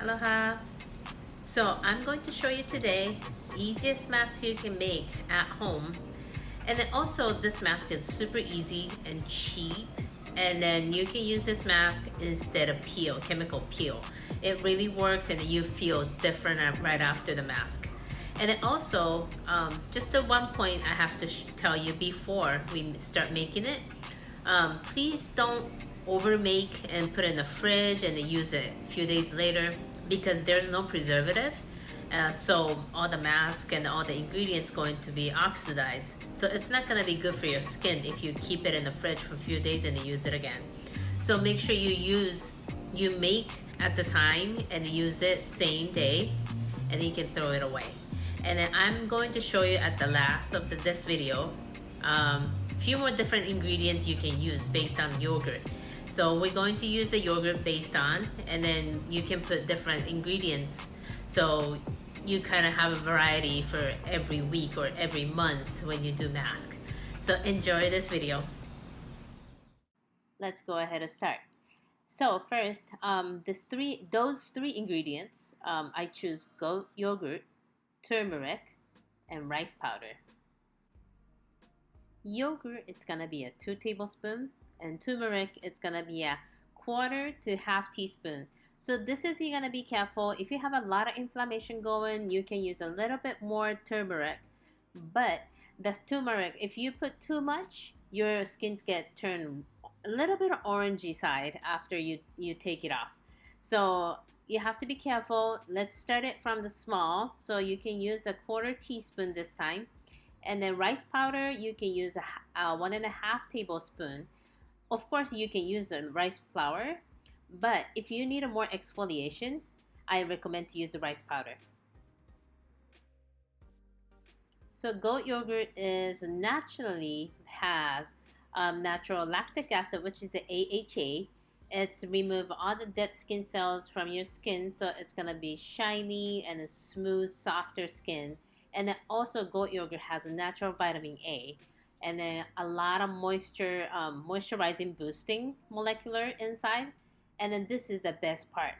Aloha. So I'm going to show you today easiest mask you can make at home. And then also this mask is super easy and cheap. And then you can use this mask instead of chemical peel. It really works and you feel different right after the mask. And then also, just the one point I have to tell you before we start making it, please don't overmake and put it in the fridge and then use it a few days later because there's no preservative. So all the mask and all the ingredients going to be oxidized. So it's not going to be good for your skin if you keep it in the fridge for a few days and then use it again. So make sure you make at the time and use it same day, and you can throw it away. And then I'm going to show you at the last of this video few more different ingredients you can use based on yogurt. So we're going to use the yogurt based on, and then you can put different ingredients so you kind of have a variety for every week or every month when you do mask. So enjoy this video. Let's go ahead and start. So first, those three ingredients, I choose goat yogurt, turmeric, and rice powder. Yogurt, it's gonna be a 2 tablespoons, and turmeric, it's gonna be a quarter to half teaspoon. So this is, you're gonna be careful. If you have a lot of inflammation going, you can use a little bit more turmeric. But that's turmeric. If you put too much, your skins get turned a little bit orangey side after you take it off. So you have to be careful. Let's start it from the small. So you can use a quarter teaspoon this time. And then rice powder, you can use a 1.5 tablespoons. Of course, you can use the rice flour, but if you need a more exfoliation, I recommend to use the rice powder. So goat yogurt is naturally has natural lactic acid, which is the AHA. It's remove all the dead skin cells from your skin, so it's gonna be shiny and a smooth, softer skin. And then also goat yogurt has a natural vitamin A, and then a lot of moisturizing boosting molecular inside. And then this is the best part.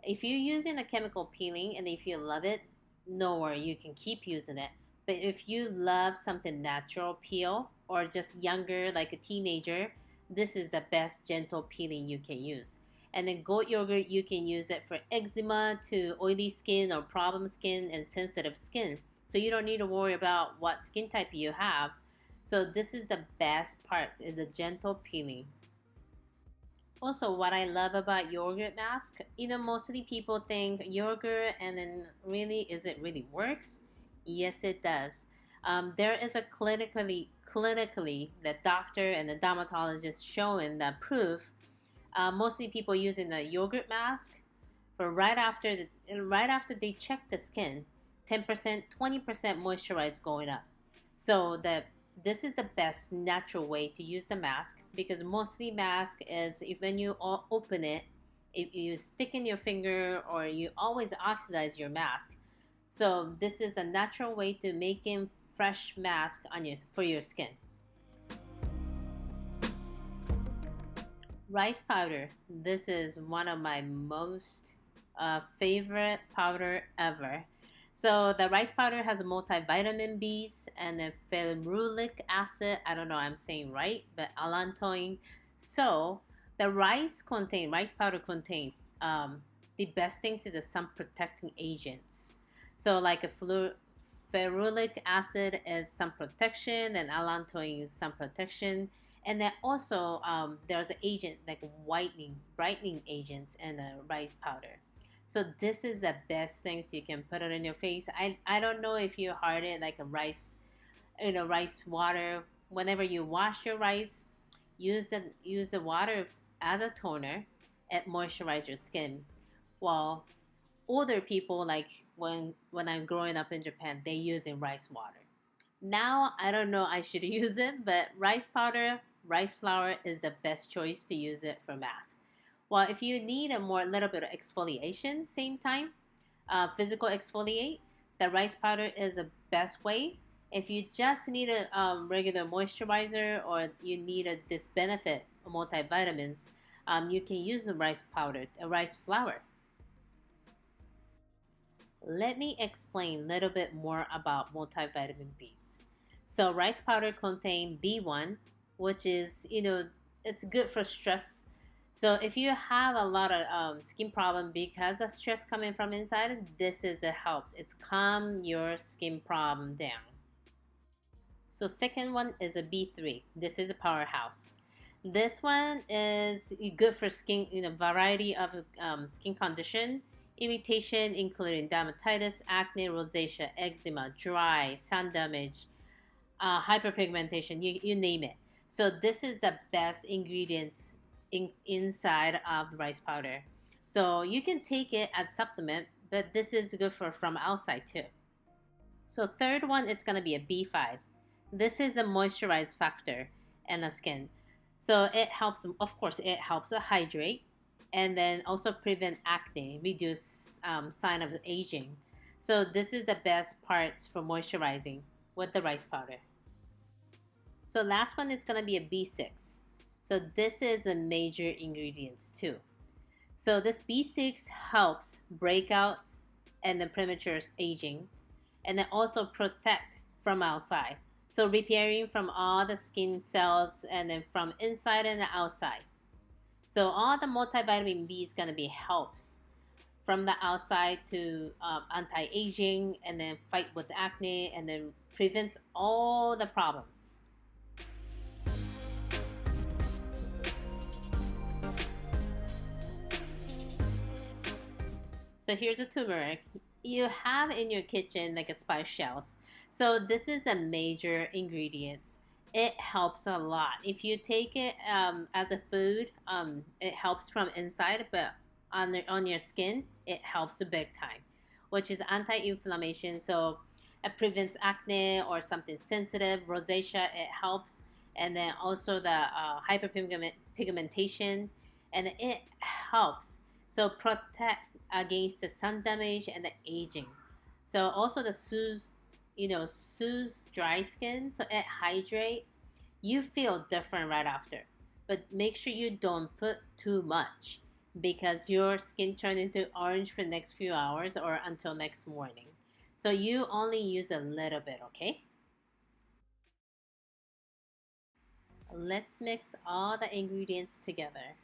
If you're using a chemical peeling and if you love it, no worry, you can keep using it. But if you love something natural peel or just younger like a teenager, this is the best gentle peeling you can use. And then goat yogurt, you can use it for eczema to oily skin or problem skin and sensitive skin. So you don't need to worry about what skin type you have. So this is the best part, is a gentle peeling. Also, what I love about yogurt mask, mostly people think yogurt and then really, is it really works? Yes, it does. There is a clinically, the doctor and the dermatologist showing the proof. Mostly people using the yogurt mask for right after they check the skin, 10%, 20% moisturize going up. So this is the best natural way to use the mask, because mostly mask is when you open it, if you stick in your finger or you always oxidize your mask. So this is a natural way to make a fresh mask for your skin. Rice powder. This is one of my most favorite powder ever. So the rice powder has a multivitamin B's and a ferulic acid. I don't know I'm saying right, but allantoin. So the rice powder contain the best things is some protecting agents. So like a ferulic acid is some protection, and allantoin is some protection. And then also there's an agent like brightening agents in the rice powder. So this is the best things you can put it in your face. I don't know if you heard it like a rice water. Whenever you wash your rice, use the water as a toner. It moisturize your skin. Well, older people, like when I'm growing up in Japan, they using rice water. Now I don't know I should use it, but rice powder, rice flour is the best choice to use it for mask. Well, if you need a little bit of exfoliation, same time, physical exfoliate, the rice powder is the best way. If you just need a regular moisturizer or you need this benefit of multivitamins, you can use the rice powder, a rice flour. Let me explain a little bit more about multivitamin Bs. So rice powder contain B1, which is, it's good for stress. So if you have a lot of skin problem because of stress coming from inside, this is it helps. It's calm your skin problem down. So second one is a B3. This is a powerhouse. This one is good for skin, variety of skin condition, irritation, including dermatitis, acne, rosacea, eczema, dry, sun damage, hyperpigmentation, you name it. So this is the best ingredients inside of rice powder. So you can take it as supplement, but this is good for from outside too. So third one, it's gonna be a B5. This is a moisturize factor in the skin. So it helps, of course, it helps to hydrate and then also prevent acne, reduce sign of aging. So this is the best parts for moisturizing with the rice powder. So last one is going to be a B6. So this is a major ingredients too. So this B6 helps breakouts and the premature aging, and then also protect from outside. So repairing from all the skin cells and then from inside and the outside. So all the multivitamin B is going to be helps from the outside to anti-aging and then fight with acne and then prevents all the problems. So here's a turmeric. You have in your kitchen like a spice shells. So this is a major ingredients. It helps a lot. If you take it as a food, it helps from inside, but on your skin, it helps a big time, which is anti-inflammation. So it prevents acne or something sensitive, rosacea. It helps, and then also the hyperpigmentation, and it helps. So protect against the sun damage and the aging. So also the soothes dry skin. So it hydrate. You feel different right after, but make sure you don't put too much because your skin turn into orange for the next few hours or until next morning. So you only use a little bit, okay? Let's mix all the ingredients together.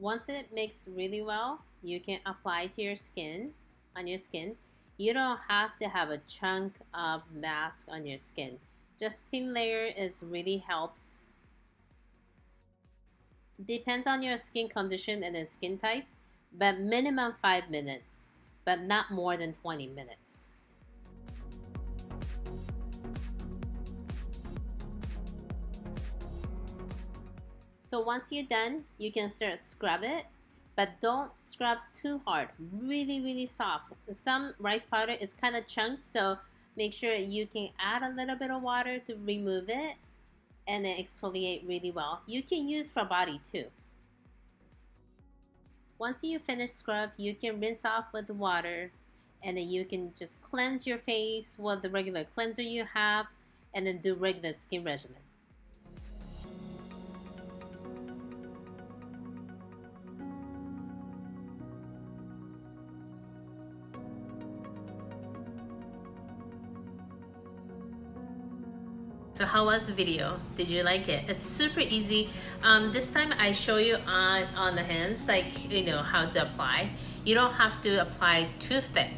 Once it mixes really well, you can apply to your skin, on your skin. You don't have to have a chunk of mask on your skin. Just thin layer is really helps. Depends on your skin condition and the skin type, but minimum 5 minutes, but not more than 20 minutes. So once you're done, you can start scrub it, but don't scrub too hard. Really, really soft. Some rice powder is kind of chunked, so make sure you can add a little bit of water to remove it and then exfoliate really well. You can use for body too. Once you finish scrub, you can rinse off with water and then you can just cleanse your face with the regular cleanser you have and then do regular skin regimen. So how was the video? Did you like it? It's super easy. This time I show you on the hands, like, you know, how to apply. You don't have to apply too thick.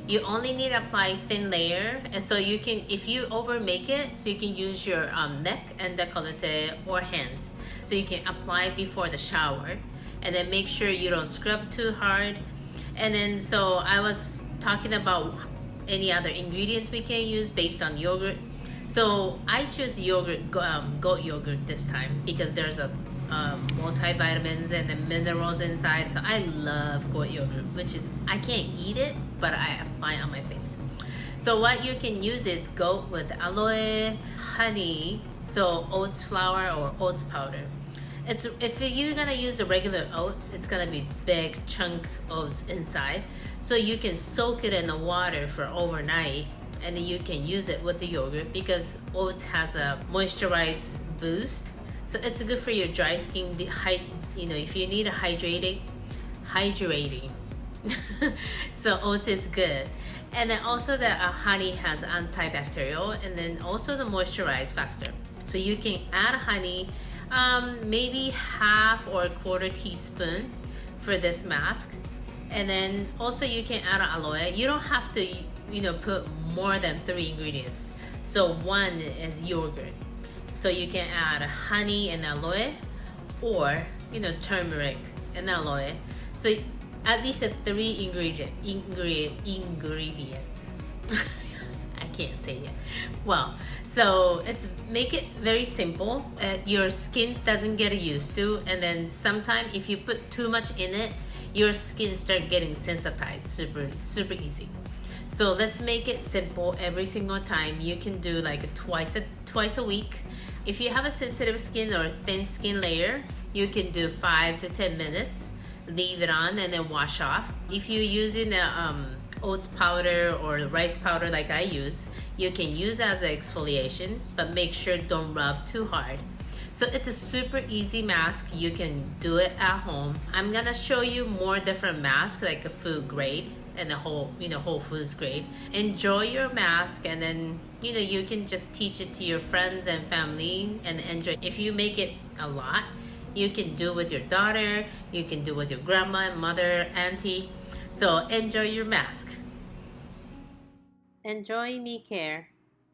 You only need to apply thin layer, and so you can, if you over make it, so you can use your neck and décolleté or hands. So you can apply before the shower, and then make sure you don't scrub too hard. And then, so I was talking about any other ingredients we can use based on yogurt. So I choose yogurt, goat yogurt this time, because there's a multivitamins and the minerals inside. So I love goat yogurt, which is, I can't eat it, but I apply it on my face. So what you can use is goat with aloe, honey, so oats flour or oats powder. It's, if you're gonna use the regular oats, it's gonna be big chunk oats inside. So you can soak it in the water for overnight, and then you can use it with the yogurt, because oats has a moisturize boost. So it's good for your dry skin. You know, if you need a hydrating. So oats is good. And then also the honey has antibacterial, and then also the moisturize factor. So you can add honey, maybe half or a quarter teaspoon for this mask. And then also you can add aloe. You don't have to, you know, put more than 3 ingredients. So one is yogurt. So you can add honey and aloe, or, you know, turmeric and aloe. So at least 3 ingredients. I can't say it. Well, so it's make it very simple. Your skin doesn't get used to, and then sometimes if you put too much in it, your skin start getting sensitized super easy. So let's make it simple every single time. You can do like twice a week. If you have a sensitive skin or thin skin layer, you can do 5 to 10 minutes, leave it on, and then wash off. If you're using a oats powder or rice powder like I use, you can use as an exfoliation, but make sure don't rub too hard. So it's a super easy mask. You can do it at home. I'm gonna show you more different masks, like a food grade and the whole foods grade. Enjoy your mask, and then, you know, you can just teach it to your friends and family and enjoy. If you make it a lot, you can do with your daughter, you can do with your grandma, mother, auntie. So enjoy your mask. Enjoy me care.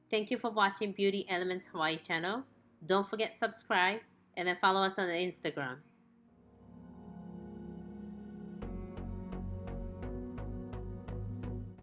Thank you for watching Beauty Elements Hawaii channel. Don't forget subscribe, and then follow us on the Instagram.